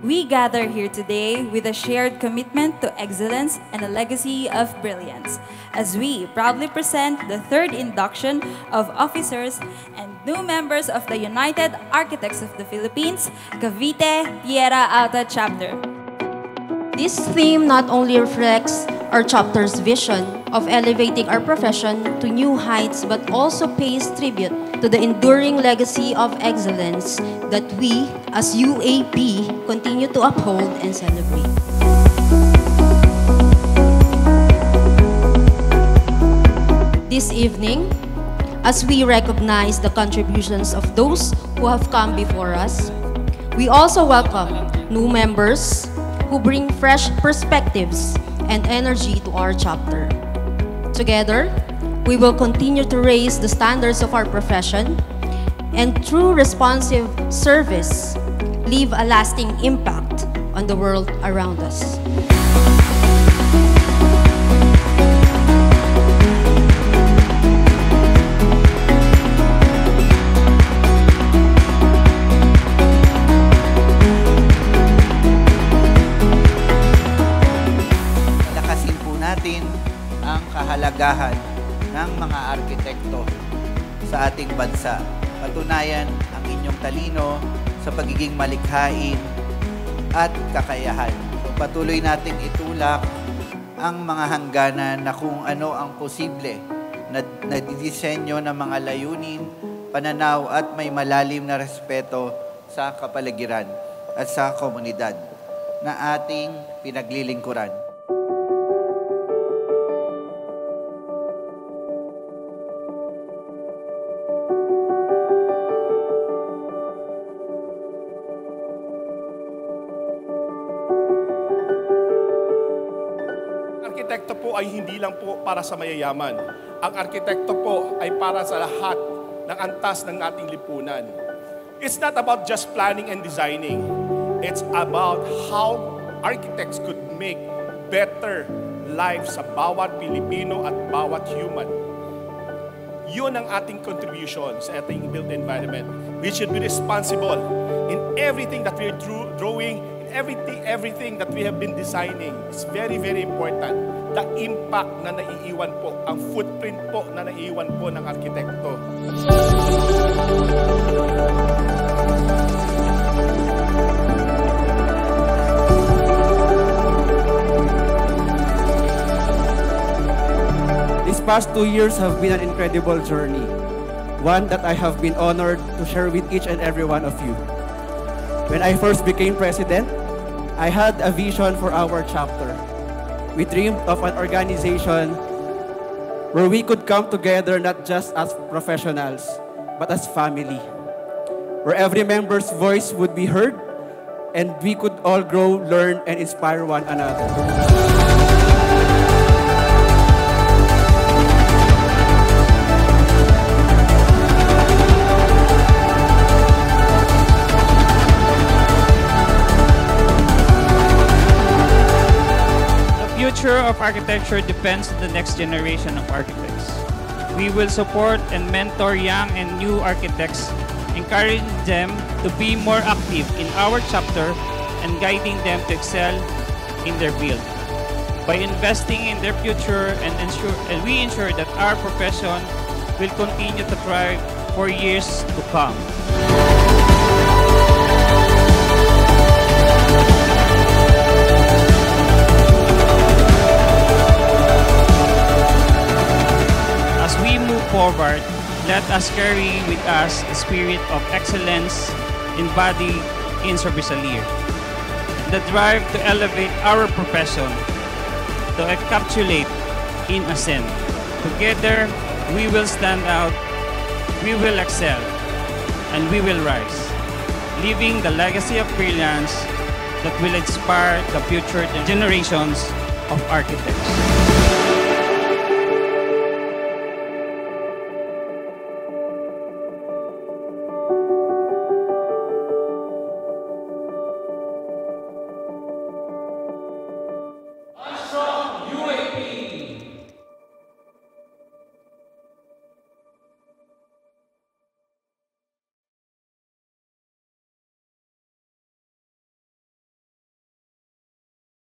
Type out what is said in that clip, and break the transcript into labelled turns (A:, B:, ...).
A: We gather here today with a shared commitment to excellence and a legacy of brilliance, as we proudly present the third induction of officers and new members of the United Architects of the Philippines, Cavite Tierra Alta Chapter.
B: This theme not only reflects our chapter's vision of elevating our profession to new heights, but also pays tribute to the enduring legacy of excellence that we, as UAP, continue to uphold and celebrate. This evening, as we recognize the contributions of those who have come before us, we also welcome new members who bring fresh perspectives and energy to our chapter. Together, we will continue to raise the standards of our profession and through responsive service, leave a lasting impact on the world around us.
C: Ang kahalagahan ng mga arkitekto sa ating bansa. Patunayan ang inyong talino sa pagiging malikhain at kakayahan. So, patuloy nating itulak ang mga hangganan na kung ano ang posible na didisenyo ng mga layunin, pananaw at may malalim na respeto sa kapaligiran at sa komunidad na ating pinaglilingkuran.
D: Arkitekto po ay hindi lang po para sa mayayaman. Ang arkitekto po ay para sa lahat ng antas ng ating lipunan. It's not about just planning and designing. It's about how architects could make better lives sa bawat Pilipino at bawat human. Yun ang ating contribution sa ating built environment. We should be responsible in everything that we're drawing, everything that we have been designing. It's very, very important. The impact na naiiwan po, ang footprint po na naiiwan po ng arkitekto.
E: These past 2 years have been an incredible journey, one that I have been honored to share with each and every one of you. When I first became president, I had a vision for our chapter. We dreamed of an organization where we could come together not just as professionals, but as family. Where every member's voice would be heard and we could all grow, learn, and inspire one another.
F: The future of architecture depends on the next generation of architects. We will support and mentor young and new architects, encouraging them to be more active in our chapter and guiding them to excel in their field. By investing in their future and we ensure that our profession will continue to thrive for years to come. Forward, let us carry with us the spirit of excellence embodied in Service Alir. The drive to elevate our profession, to encapsulate in Ascend. Together, we will stand out, we will excel, and we will rise, leaving the legacy of brilliance that will inspire the future generations of architects.